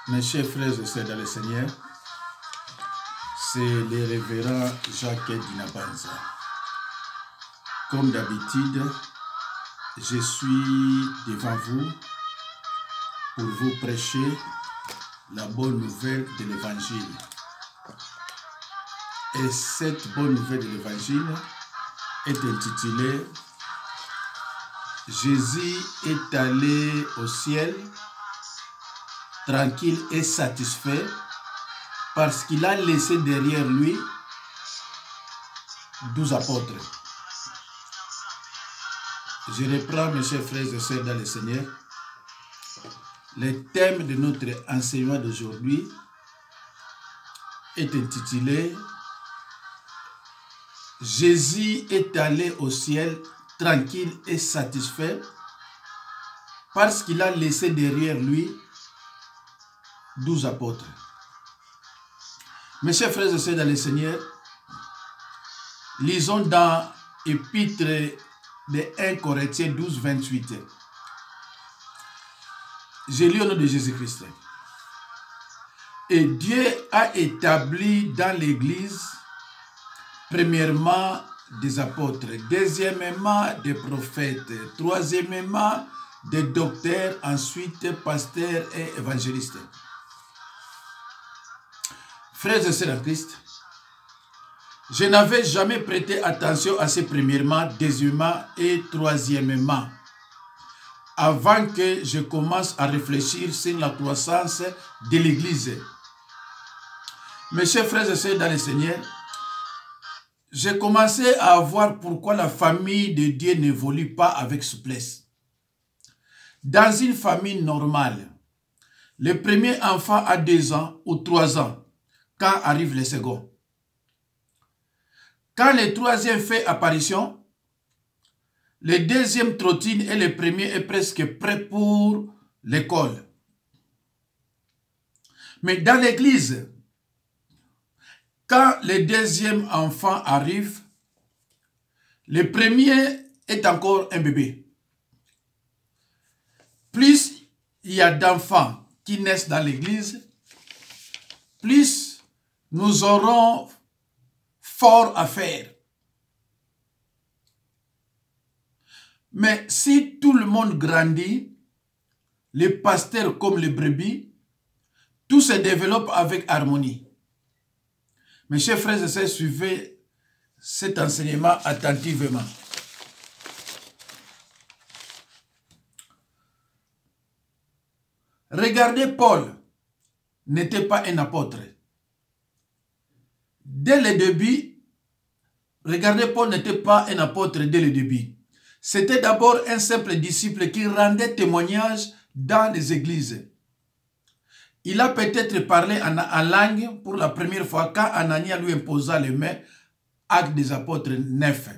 Mes chers frères et sœurs dans le Seigneur, c'est le révérend Jacques Dinabanza. Comme d'habitude, je suis devant vous pour vous prêcher la bonne nouvelle de l'Évangile. Et cette bonne nouvelle de l'Évangile est intitulée « Jésus est allé au ciel tranquille et satisfait parce qu'il a laissé derrière lui 12 apôtres. » Je reprends, mes chers frères et sœurs dans le Seigneur. Le thème de notre enseignement d'aujourd'hui est intitulé « Jésus est allé au ciel tranquille et satisfait parce qu'il a laissé derrière lui 12 apôtres. » Mes chers frères et sœurs dans le Seigneur, lisons dans Épître de 1 Corinthiens 12, 28. J'ai lu au nom de Jésus-Christ. Et Dieu a établi dans l'Église, premièrement, des apôtres, deuxièmement, des prophètes, troisièmement, des docteurs, ensuite, pasteurs et évangélistes. Frères et sœurs en Christ, je n'avais jamais prêté attention à ces premièrement, deuxièmement et troisièmement, avant que je commence à réfléchir sur la croissance de l'Église. Mes chers frères et sœurs dans le Seigneur, j'ai commencé à voir pourquoi la famille de Dieu n'évolue pas avec souplesse. Dans une famille normale, le premier enfant a 2 ans ou 3 ans, quand arrive le second. Quand le troisième fait apparition, le deuxième trottine et le premier est presque prêt pour l'école. Mais dans l'église, quand le deuxième enfant arrive, le premier est encore un bébé. Plus il y a d'enfants qui naissent dans l'église, plus nous aurons fort à faire. Mais si tout le monde grandit, les pasteurs comme les brebis, tout se développe avec harmonie. Mes chers frères et sœurs, suivez cet enseignement attentivement. Regardez, Paul n'était pas un apôtre. Dès le début, regardez, Paul n'était pas un apôtre dès le début. C'était d'abord un simple disciple qui rendait témoignage dans les églises. Il a peut-être parlé en langue pour la première fois quand Anania lui imposa les mains. Actes des apôtres 9.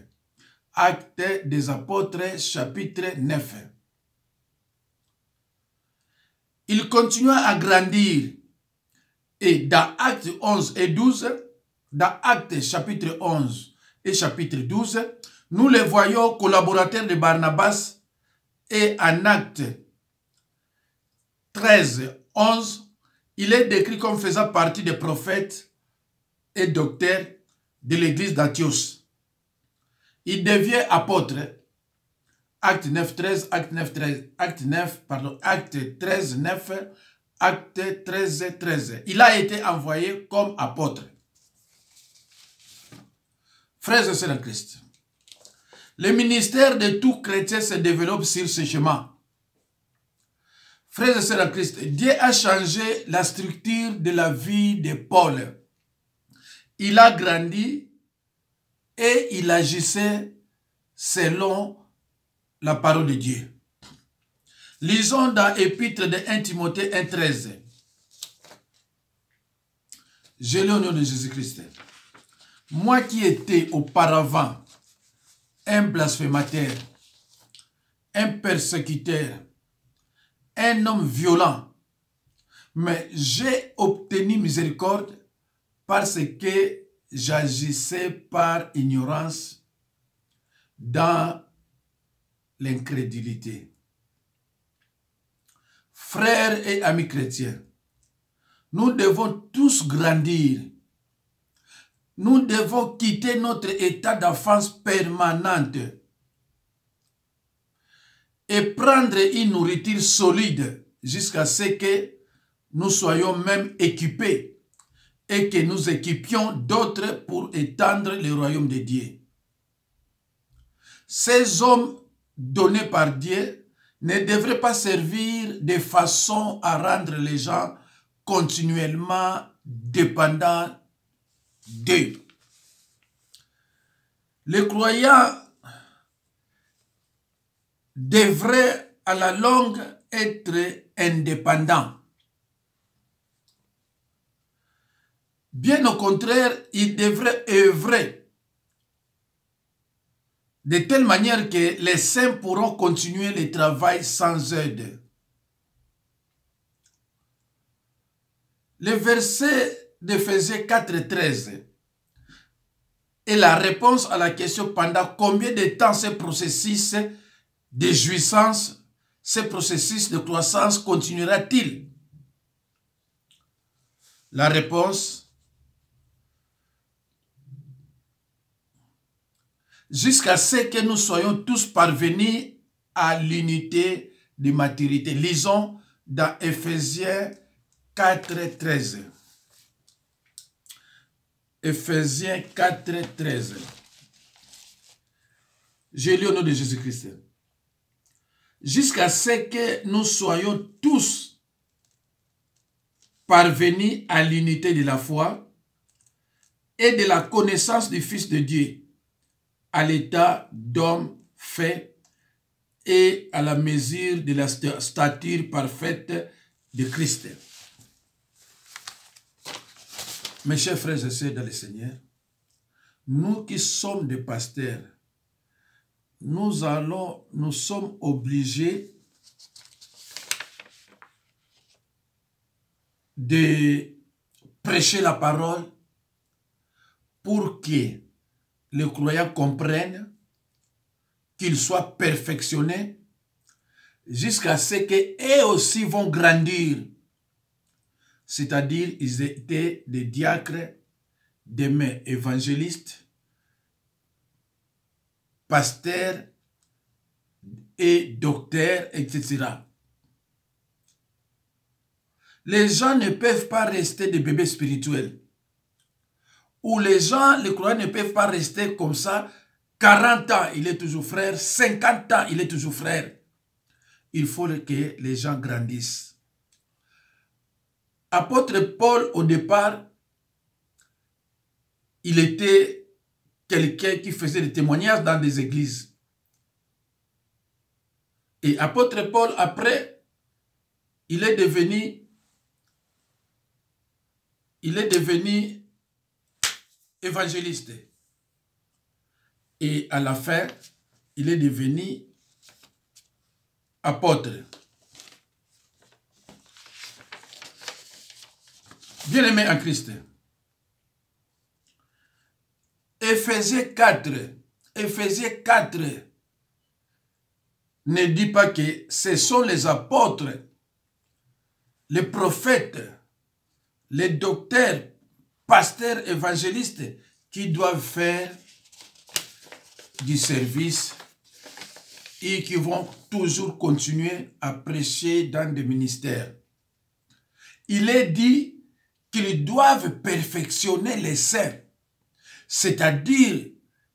Actes des apôtres chapitre 9. Il continua à grandir. Et dans Actes 11 et 12, dans Actes chapitre 11 et chapitre 12, nous les voyons collaborateurs de Barnabas. Et en Actes 13, 11, il est décrit comme faisant partie des prophètes et docteurs de l'église d'Antioche. Il devient apôtre. Acte 9, 13, Acte 9, 13, Acte 9, pardon, Acte 13, 9, Acte 13, 13. Il a été envoyé comme apôtre. Frères et sœurs en Christ, le ministère de tout chrétien se développe sur ce chemin. Frères et sœurs en Christ, Dieu a changé la structure de la vie de Paul. Il a grandi et il agissait selon la parole de Dieu. Lisons dans Épître de 1 Timothée 1, 13. Je lis au nom de Jésus-Christ. Moi qui étais auparavant un blasphémateur, un persécuteur, un homme violent, mais j'ai obtenu miséricorde parce que j'agissais par ignorance dans l'incrédulité. Frères et amis chrétiens, Nous devons tous grandir. Nous devons quitter notre état d'enfance permanente et prendre une nourriture solide jusqu'à ce que nous soyons même équipés et que nous équipions d'autres pour étendre le royaume de Dieu. Ces hommes donnés par Dieu ne devraient pas servir de façon à rendre les gens continuellement dépendants d'eux. Les croyants devraient à la longue être indépendants. Bien au contraire, ils devraient œuvrer de telle manière que les saints pourront continuer le travail sans aide. Le verset d'Éphésiens 4:13 est la réponse à la question pendant combien de temps ce processus de jouissance, ce processus de croissance continuera-t-il? La réponse: jusqu'à ce que nous soyons tous parvenus à l'unité de maturité. Lisons dans Éphésiens 4:13. Éphésiens 4:13. Je lis au nom de Jésus-Christ. Jusqu'à ce que nous soyons tous parvenus à l'unité de la foi et de la connaissance du Fils de Dieu, à l'état d'homme fait et à la mesure de la stature parfaite de Christ. Mes chers frères et sœurs dans le Seigneur, nous qui sommes des pasteurs, nous sommes obligés de prêcher la parole pour que les croyants comprennent, qu'ils soient perfectionnés, jusqu'à ce qu'eux aussi vont grandir. C'est-à-dire, ils étaient des diacres, des mains évangélistes, pasteurs et docteurs, etc. Les gens ne peuvent pas rester des bébés spirituels. Ou les croyants ne peuvent pas rester comme ça. 40 ans, il est toujours frère. 50 ans, il est toujours frère. Il faut que les gens grandissent. Apôtre Paul, au départ, il était quelqu'un qui faisait des témoignages dans des églises. Et apôtre Paul, après, il est devenu évangéliste. Et à la fin, il est devenu apôtre. Bien-aimé en Christ. Éphésiens 4 ne dit pas que ce sont les apôtres, les prophètes, les docteurs, pasteurs, évangélistes qui doivent faire du service et qui vont toujours continuer à prêcher dans des ministères. Il est dit qu'ils doivent perfectionner les saints, c'est-à-dire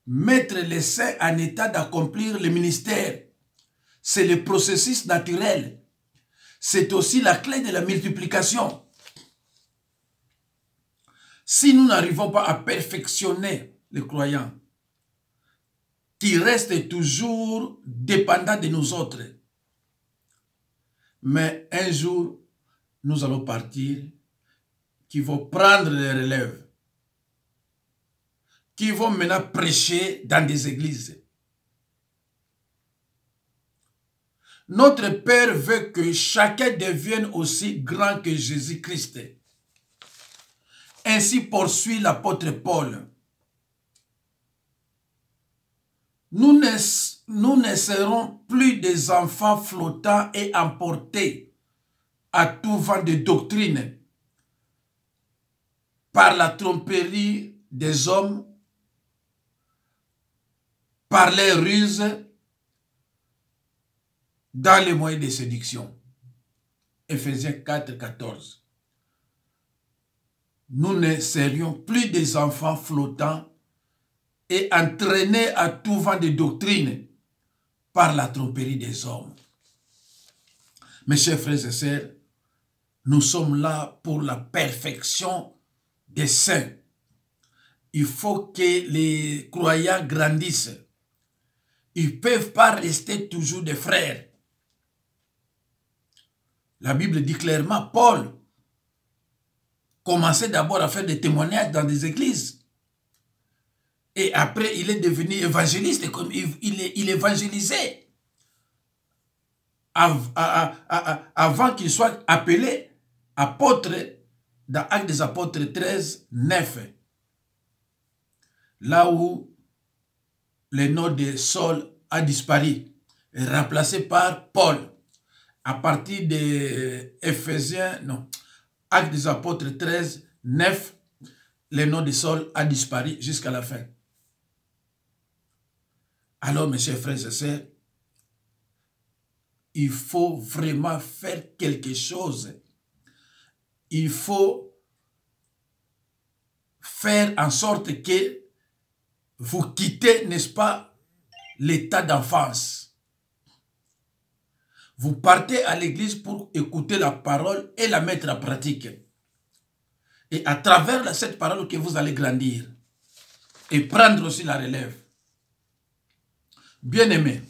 mettre les saints en état d'accomplir le ministère. C'est le processus naturel. C'est aussi la clé de la multiplication. Si nous n'arrivons pas à perfectionner les croyants, qui restent toujours dépendants de nous autres, mais un jour, nous allons partir, qui vont prendre les relèves, qui vont maintenant prêcher dans des églises. Notre Père veut que chacun devienne aussi grand que Jésus-Christ. Ainsi poursuit l'apôtre Paul. Nous ne serons plus des enfants flottants et emportés à tout vent de doctrine par la tromperie des hommes, par les ruses, dans les moyens de séduction. Ephésiens 4, 14. Nous ne serions plus des enfants flottants et entraînés à tout vent de doctrine par la tromperie des hommes. Mes chers frères et sœurs, nous sommes là pour la perfection des saints. Il faut que les croyants grandissent. Ils ne peuvent pas rester toujours des frères. La Bible dit clairement, Paul commençait d'abord à faire des témoignages dans des églises. Et après, il est devenu évangéliste. Et comme il évangélisait avant qu'il soit appelé apôtre dans Actes des Apôtres 13, 9. Là où le nom de Saul a disparu, remplacé par Paul. À partir de Actes des Apôtres 13, 9, le nom de Saul a disparu jusqu'à la fin. Alors, mes chers frères et sœurs, il faut vraiment faire quelque chose. Il faut faire en sorte que vous quittez, n'est-ce pas, l'état d'enfance. Vous partez à l'église pour écouter la parole et la mettre en pratique. Et à travers cette parole que vous allez grandir et prendre aussi la relève. Bien-aimés,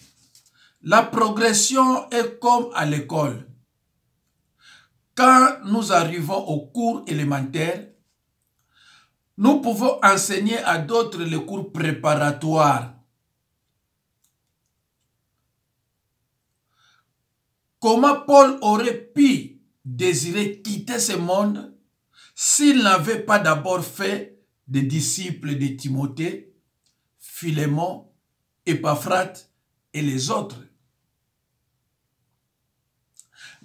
la progression est comme à l'école. Quand nous arrivons au cours élémentaire, nous pouvons enseigner à d'autres les cours préparatoires. Comment Paul aurait pu désirer quitter ce monde s'il n'avait pas d'abord fait des disciples de Timothée, Philémon, Épaphrate et les autres?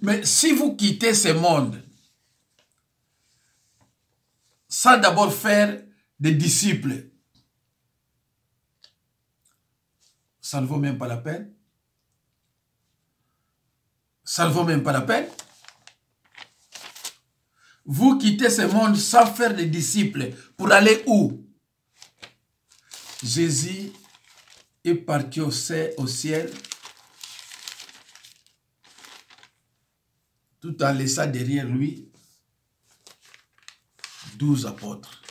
Mais si vous quittez ce monde sans d'abord faire des disciples, ça ne vaut même pas la peine. Ça ne vaut même pas la peine. Vous quittez ce monde sans faire des disciples pour aller où? Jésus est parti au ciel tout en laissant derrière lui 12 apôtres.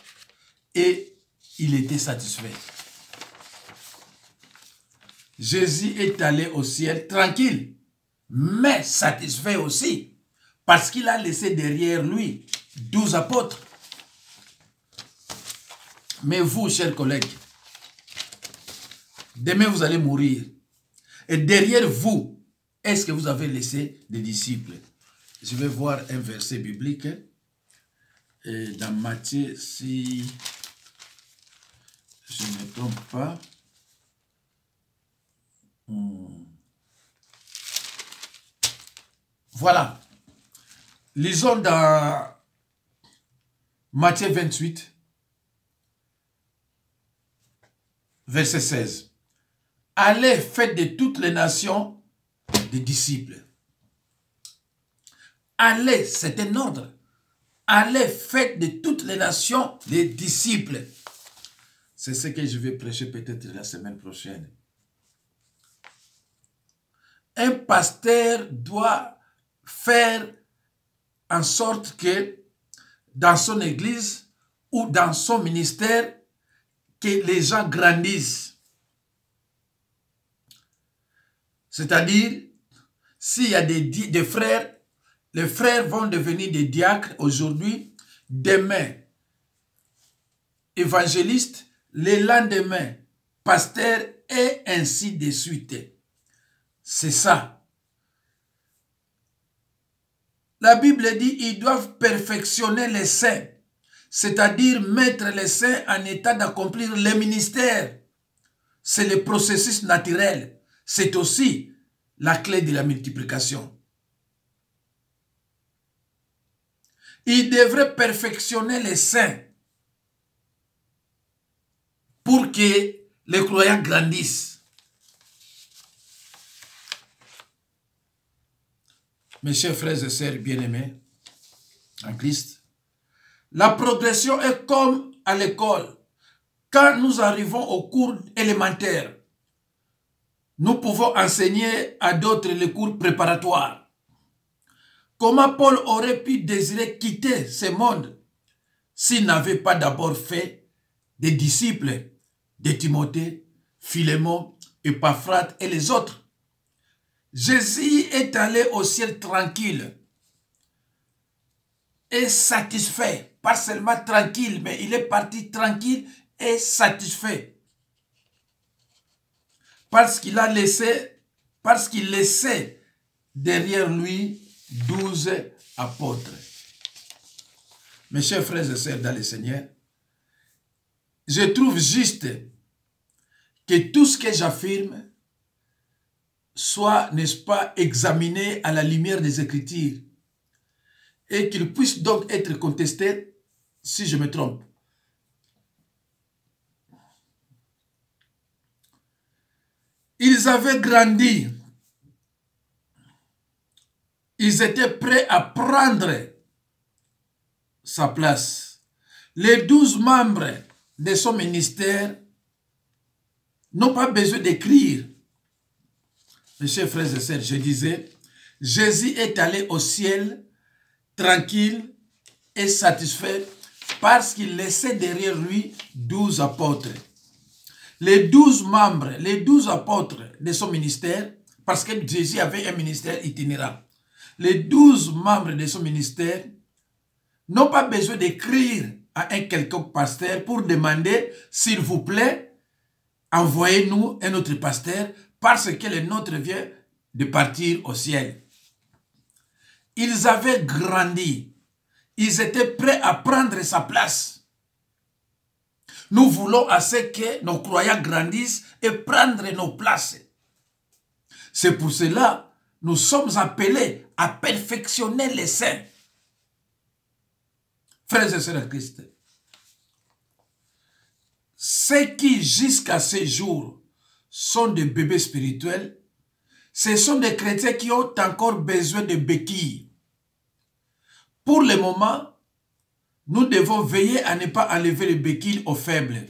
Et il était satisfait. Jésus est allé au ciel tranquille, mais satisfait aussi, parce qu'il a laissé derrière lui 12 apôtres. Mais vous, chers collègues, demain vous allez mourir. Et derrière vous, est-ce que vous avez laissé des disciples? Je vais voir un verset biblique. Et dans Matthieu, si je ne me trompe pas. Voilà. Lisons dans Matthieu 28, verset 16. Allez, faites de toutes les nations des disciples. Allez, c'est un ordre. Allez, faites de toutes les nations des disciples. C'est ce que je vais prêcher peut-être la semaine prochaine. Un pasteur doit faire en sorte que dans son église ou dans son ministère, que les gens grandissent. C'est-à-dire, s'il y a des frères, les frères vont devenir des diacres aujourd'hui, demain évangélistes, le lendemain pasteurs et ainsi de suite. C'est ça. La Bible dit ils doivent perfectionner les saints, c'est-à-dire mettre les saints en état d'accomplir le ministère. C'est le processus naturel. C'est aussi la clé de la multiplication. Il devrait perfectionner les saints, que les croyants grandissent. Mes chers frères et sœurs bien-aimés en Christ, la progression est comme à l'école. Quand nous arrivons au cours élémentaire, nous pouvons enseigner à d'autres les cours préparatoires. Comment Paul aurait pu désirer quitter ce monde s'il n'avait pas d'abord fait des disciples de Timothée, Philémon, Épaphrate et les autres? Jésus est allé au ciel tranquille et satisfait. Pas seulement tranquille, mais il est parti tranquille et satisfait. Parce qu'il laissait derrière lui 12 apôtres. Mes chers frères et sœurs dans le Seigneur, je trouve juste que tout ce que j'affirme soit, n'est-ce pas, examiné à la lumière des Écritures et qu'il puisse donc être contesté si je me trompe. Ils avaient grandi. Ils étaient prêts à prendre sa place. Les 12 membres de son ministère n'ont pas besoin d'écrire. Mes chers frères et sœurs, je disais, Jésus est allé au ciel tranquille et satisfait parce qu'il laissait derrière lui 12 apôtres. Les 12 membres, les 12 apôtres de son ministère, parce que Jésus avait un ministère itinérant. Les 12 membres de son ministère n'ont pas besoin d'écrire à un quelconque pasteur pour demander, s'il vous plaît, envoyez-nous un autre pasteur parce que le nôtre vient de partir au ciel. Ils avaient grandi. Ils étaient prêts à prendre sa place. Nous voulons à ce que nos croyants grandissent et prendre nos places. C'est pour cela que nous sommes appelés à perfectionner les saints. Frères et sœurs de Christ, ceux qui jusqu'à ce jour sont des bébés spirituels, ce sont des chrétiens qui ont encore besoin de béquilles. Pour le moment, nous devons veiller à ne pas enlever les béquilles aux faibles.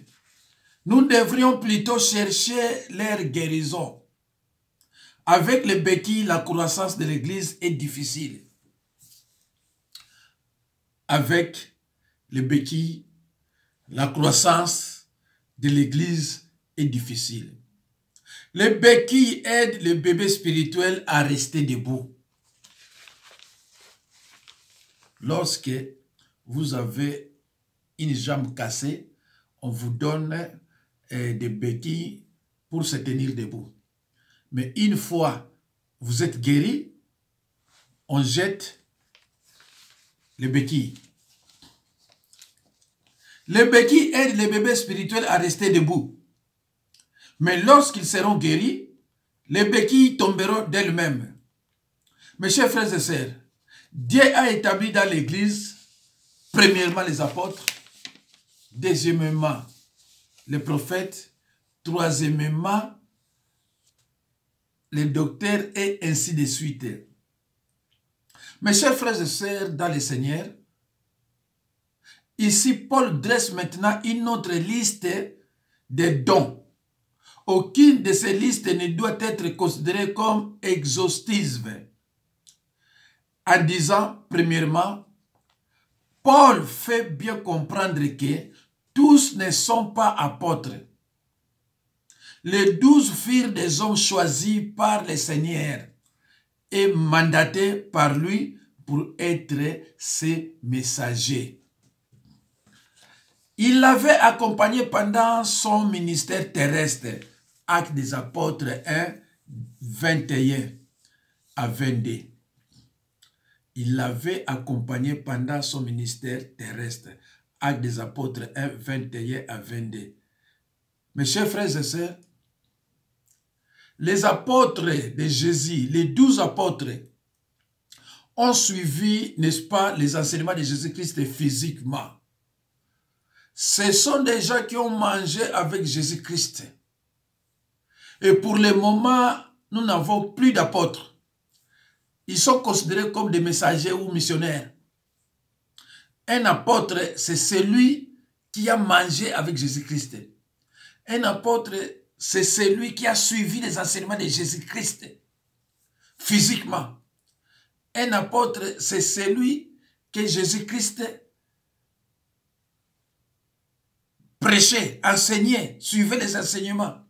Nous devrions plutôt chercher leur guérison. Avec les béquilles, la croissance de l'Église est difficile. Avec les béquilles, la croissance de l'Église est difficile. Les béquilles aident les bébés spirituels à rester debout. Lorsque vous avez une jambe cassée, on vous donne des béquilles pour se tenir debout. Mais une fois vous êtes guéri, on jette les béquilles. Les béquilles aident les bébés spirituels à rester debout. Mais lorsqu'ils seront guéris, les béquilles tomberont d'elles-mêmes. Mes chers frères et sœurs, Dieu a établi dans l'Église, premièrement les apôtres, deuxièmement les prophètes, troisièmement les docteurs et ainsi de suite. Mes chers frères et sœurs dans le Seigneur, ici Paul dresse maintenant une autre liste de dons. Aucune de ces listes ne doit être considérée comme exhaustive. En disant, premièrement, Paul fait bien comprendre que tous ne sont pas apôtres. Les 12 furent des hommes choisis par le Seigneur et mandatés par lui pour être ses messagers. Il l'avait accompagné pendant son ministère terrestre. Actes des apôtres 1, 21 à 22. Il l'avait accompagné pendant son ministère terrestre. Actes des apôtres 1, 21 à 22. Mes chers frères et sœurs, les apôtres de Jésus, les 12 apôtres, ont suivi, n'est-ce pas, les enseignements de Jésus-Christ physiquement. Ce sont des gens qui ont mangé avec Jésus-Christ. Et pour le moment, nous n'avons plus d'apôtres. Ils sont considérés comme des messagers ou missionnaires. Un apôtre, c'est celui qui a mangé avec Jésus-Christ. Un apôtre, c'est celui qui a suivi les enseignements de Jésus-Christ physiquement. Un apôtre, c'est celui que Jésus-Christ prêchait, enseignait, suivait les enseignements.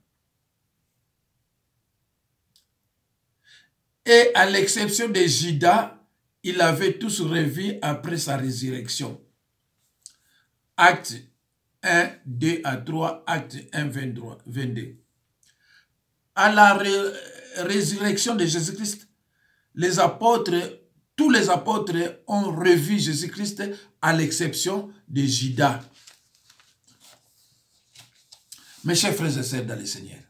Et à l'exception de Judas, il avait tous revu après sa résurrection. Acte 1, 2 à 3, Acte 1, 22. À la résurrection de Jésus-Christ, les apôtres, tous les apôtres ont revu Jésus-Christ à l'exception de Judas. Mes chers frères et sœurs dans le Seigneur,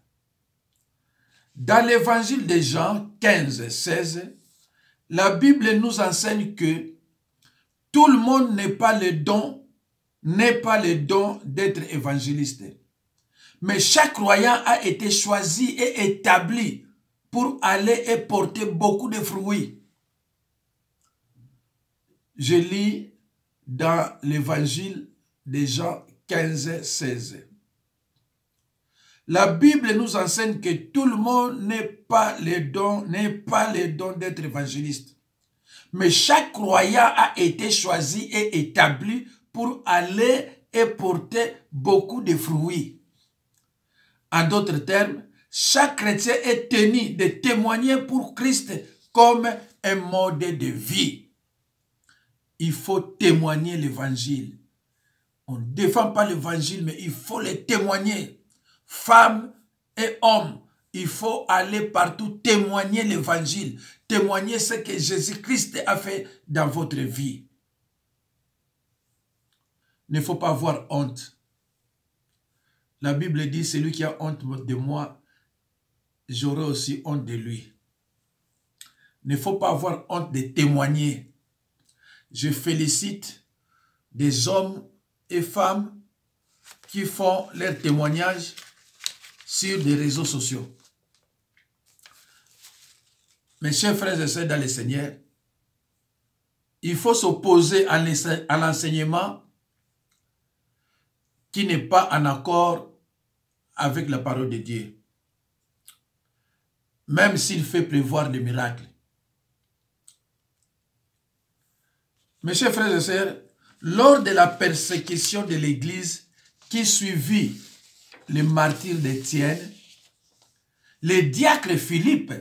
dans l'évangile de Jean 15, 16, la Bible nous enseigne que tout le monde n'est pas le don d'être évangéliste. Mais chaque croyant a été choisi et établi pour aller et porter beaucoup de fruits. Je lis dans l'évangile de Jean 15, 16. La Bible nous enseigne que tout le monde n'est pas le don d'être évangéliste. Mais chaque croyant a été choisi et établi pour aller et porter beaucoup de fruits. En d'autres termes, chaque chrétien est tenu de témoigner pour Christ comme un mode de vie. Il faut témoigner l'évangile. On ne défend pas l'évangile, mais il faut le témoigner. Femmes et hommes, il faut aller partout témoigner l'évangile, témoigner ce que Jésus-Christ a fait dans votre vie. Il ne faut pas avoir honte. La Bible dit, celui qui a honte de moi, j'aurai aussi honte de lui. Il ne faut pas avoir honte de témoigner. Je félicite des hommes et femmes qui font leur témoignage sur des réseaux sociaux. Mes chers frères et sœurs dans le Seigneur, il faut s'opposer à l'enseignement qui n'est pas en accord avec la parole de Dieu, même s'il fait prévoir des miracles. Mes chers frères et sœurs, lors de la persécution de l'Église qui suivit le martyre d'Étienne, le diacre Philippe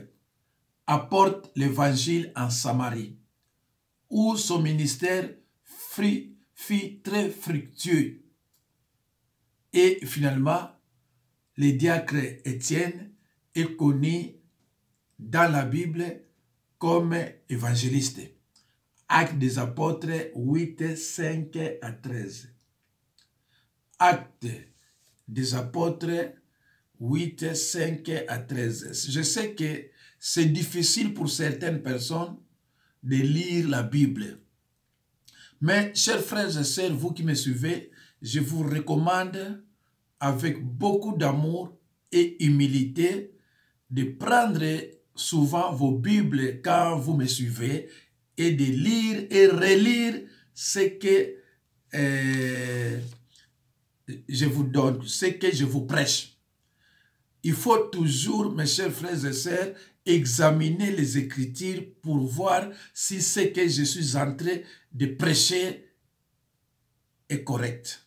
apporte l'évangile en Samarie, où son ministère fut très fructueux. Et finalement, le diacre Étienne est connu dans la Bible comme évangéliste. Actes des apôtres 8, 5 à 13. Actes des apôtres 8, 5 à 13. Je sais que c'est difficile pour certaines personnes de lire la Bible. Mais, chers frères et sœurs, vous qui me suivez, je vous recommande avec beaucoup d'amour et humilité de prendre souvent vos Bibles quand vous me suivez et de lire et relire ce que je vous donne, ce que je vous prêche. Il faut toujours, mes chers frères et sœurs, examiner les Écritures pour voir si ce que je suis en train de prêcher est correct.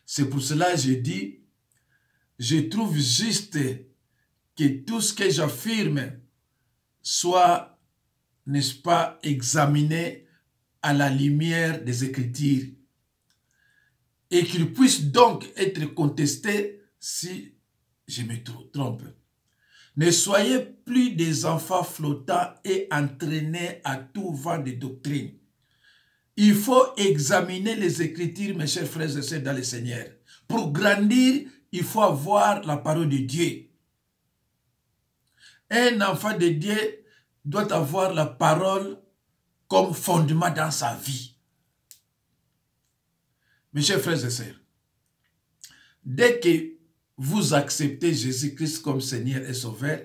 C'est pour cela que je dis, je trouve juste que tout ce que j'affirme soit, n'est-ce pas, examiné à la lumière des Écritures et qu'il puisse donc être contesté si je me trompe. Ne soyez plus des enfants flottants et entraînés à tout vent de doctrine. Il faut examiner les Écritures, mes chers frères et sœurs dans le Seigneur. Pour grandir, il faut avoir la parole de Dieu. Un enfant de Dieu doit avoir la parole comme fondement dans sa vie. Mes chers frères et sœurs, dès que vous acceptez Jésus-Christ comme Seigneur et Sauveur,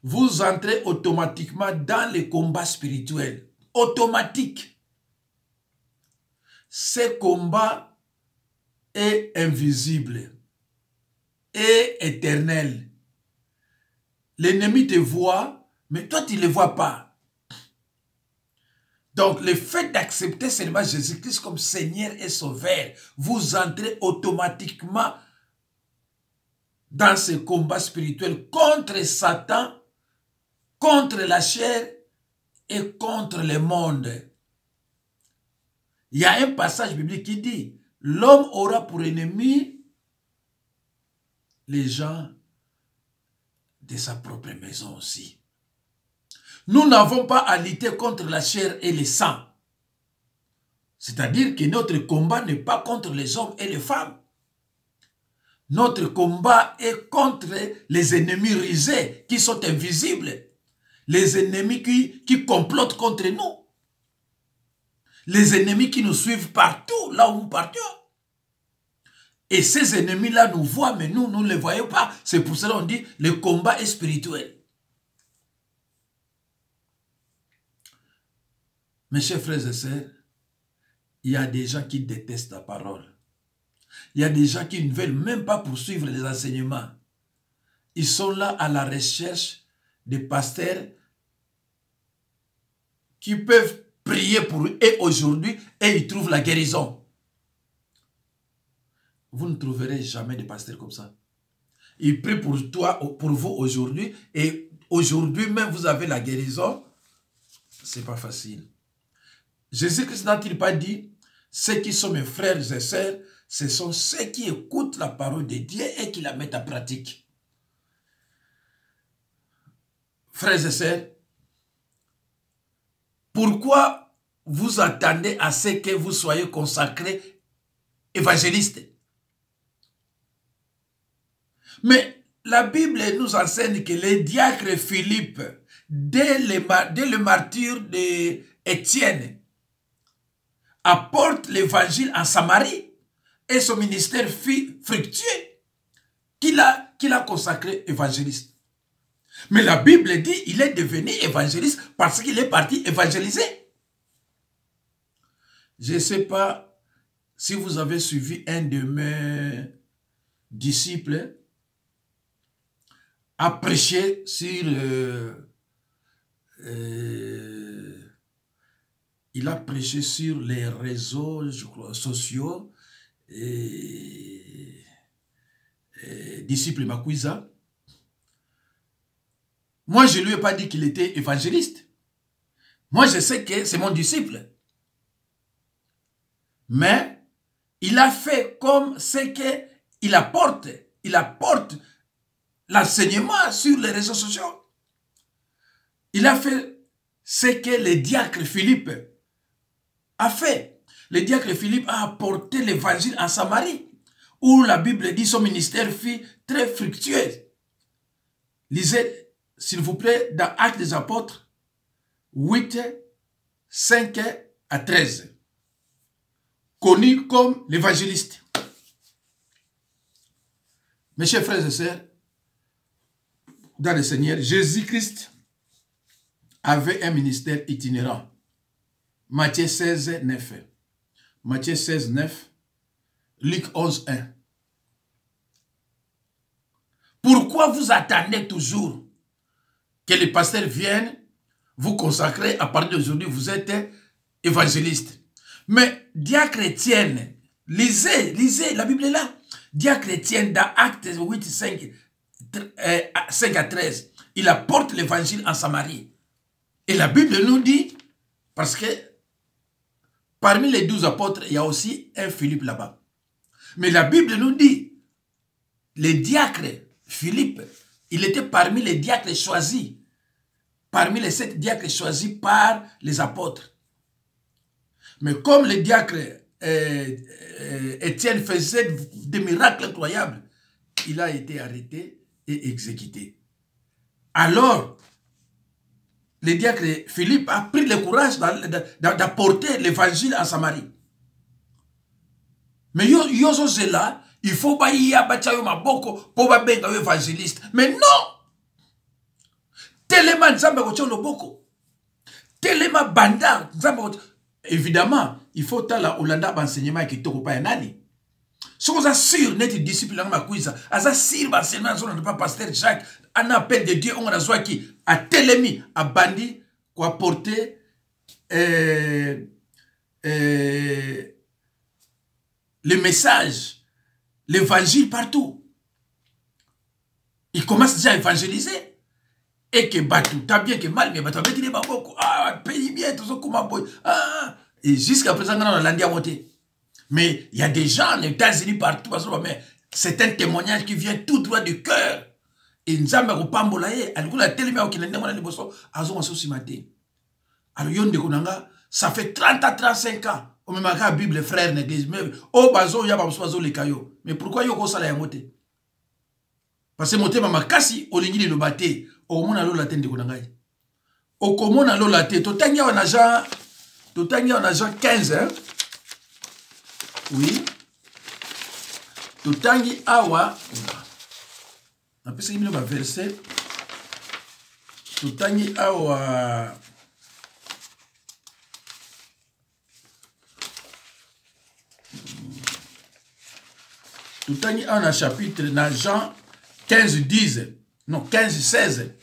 vous entrez automatiquement dans les combats spirituels. Automatique. Ce combat est invisible et éternel. L'ennemi te voit, mais toi tu ne le vois pas. Donc le fait d'accepter seulement Jésus-Christ comme Seigneur et Sauveur, vous entrez automatiquement dans ce combat spirituel contre Satan, contre la chair et contre le monde. Il y a un passage biblique qui dit, l'homme aura pour ennemi les gens de sa propre maison aussi. Nous n'avons pas à lutter contre la chair et le sang. C'est-à-dire que notre combat n'est pas contre les hommes et les femmes. Notre combat est contre les ennemis rusés qui sont invisibles. Les ennemis qui complotent contre nous. Les ennemis qui nous suivent partout, là où nous partons. Et ces ennemis-là nous voient, mais nous ne les voyons pas. C'est pour cela qu'on dit le combat est spirituel. Mes chers frères et sœurs, il y a des gens qui détestent la parole. Il y a des gens qui ne veulent même pas poursuivre les enseignements. Ils sont là à la recherche des pasteurs qui peuvent prier pour eux aujourd'hui et ils trouvent la guérison. Vous ne trouverez jamais de pasteurs comme ça. Ils prient pour toi, pour vous aujourd'hui et aujourd'hui même vous avez la guérison. C'est pas facile. Jésus-Christ n'a-t-il pas dit, ceux qui sont mes frères et sœurs, ce sont ceux qui écoutent la parole de Dieu et qui la mettent en pratique. Frères et sœurs, pourquoi vous attendez à ce que vous soyez consacrés évangélistes? Mais la Bible nous enseigne que le diacre Philippe, dès le martyre d'Étienne, apporte l'évangile en Samarie et son ministère fut fructueux qu'il a consacré évangéliste. Mais la Bible dit qu'il est devenu évangéliste parce qu'il est parti évangéliser. Je ne sais pas si vous avez suivi un de mes disciples a prêché sur il a prêché sur les réseaux, je crois, sociaux disciple Makwiza. Moi, je ne lui ai pas dit qu'il était évangéliste. Moi, je sais que c'est mon disciple. Mais il a fait comme ce qu'il apporte. Il apporte l'enseignement sur les réseaux sociaux. Il a fait ce que le diacre Philippe a fait. Le diacre Philippe a apporté l'évangile en Samarie, où la Bible dit son ministère fut très fructueux. Lisez, s'il vous plaît, dans Actes des Apôtres 8, 5 à 13. Connu comme l'évangéliste. Mes chers frères et sœurs, dans le Seigneur, Jésus-Christ avait un ministère itinérant. Matthieu 16, 9. Matthieu 16, 9. Luc 11, 1. Pourquoi vous attendez toujours que les pasteurs viennent vous consacrer? À partir d'aujourd'hui, vous êtes évangéliste. Mais diacre Étienne, lisez, la Bible est là. Diacre Étienne, dans Actes 8, 5 à 13, il apporte l'évangile en Samarie. Et la Bible nous dit, parce que parmi les 12 apôtres, il y a aussi un Philippe là-bas. Mais la Bible nous dit, le diacre Philippe, il était parmi les diacres choisis, parmi les 7 diacres choisis par les apôtres. Mais comme le diacre Étienne faisait des miracles incroyables, il a été arrêté et exécuté. Alors, le diacre Philippe a pris le courage d'apporter l'évangile en Samarie. Mais Yozo là, Il faut pas y abattre yo maboko pour ba benga évangéliste. Mais non. Telema nzambe ko tsholo boko. Telema banda nzambe ko. Évidemment, il faut tala Olanda enseignement qui toko pa nani. Si vous êtes sûr, net disciple dans ma quiz, asa sûr enseignement sur ne pas pasteur Jacques, un appel de Dieu on a soit qui a telemi a bandi quoi porter le message, l'évangile partout. Il commence déjà à évangéliser. Et que Batou, t'as bien que mal, mais Batou, il est beaucoup. Ah, pays bien, tout ça, comment boy. Ah, et jusqu'à présent, on a l'India monté. Mais il y a des gens en États-Unis partout, parce que c'est un témoignage qui vient tout droit du cœur. Et nous avons pas mbolaye. Alors, la télé, on a dit, on a dit, alors, yon de konanga, ça fait 30 à 35 ans. On me marque la Bible, frère, l'église. Mais, oh, bazo, ya ba bazo les caillots. Mais pourquoi yon ko sala ya moté? Parce que moté, mama, kasi, o lingi le baté. Au monde, alo la tente de konanga. Au komona alo la tente. Totangi, on a déjà 15, hein? Oui. Totangi, awa. On peut se dire le verset. Totangi, awa. Tout en un chapitre dans Jean 15, 10, non 15, 16.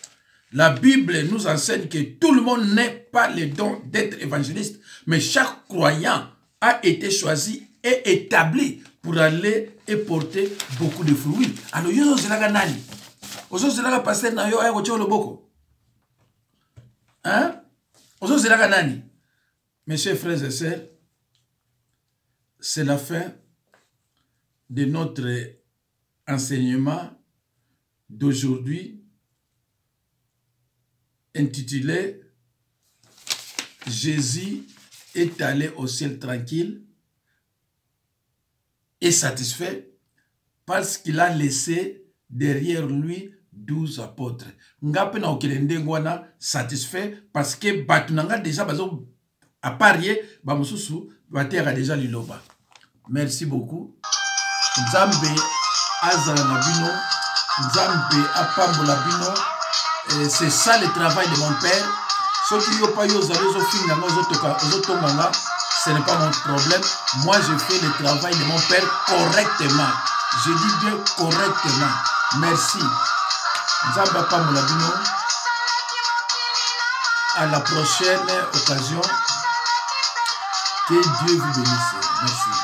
La Bible nous enseigne que tout le monde n'est pas le don d'être évangéliste, mais chaque croyant a été choisi et établi pour aller et porter beaucoup de fruits. Alors, yo zelaga nani? Ozo zelaga pasteur na yo ayo cholo boko. Hein? Ozo zelaga nani? Mes chers frères et sœurs, c'est la fin de notre enseignement d'aujourd'hui intitulé Jésus est allé au ciel tranquille et satisfait parce qu'il a laissé derrière lui 12 apôtres. Ngape na okelende ngwana satisfait parce que batunanga déjà bazo à parier ba mususu batera déjà liloba. Merci beaucoup. Nzambe azala na bino, Nzambe apambola bino. C'est ça le travail de mon père. Ce qui yo pas yo zalo finga ozotonganga, ce n'est pas mon problème. Moi je fais le travail de mon père correctement. Je dis bien correctement. Merci. Nzambe apambola bino. À la prochaine occasion. Que Dieu vous bénisse. Merci.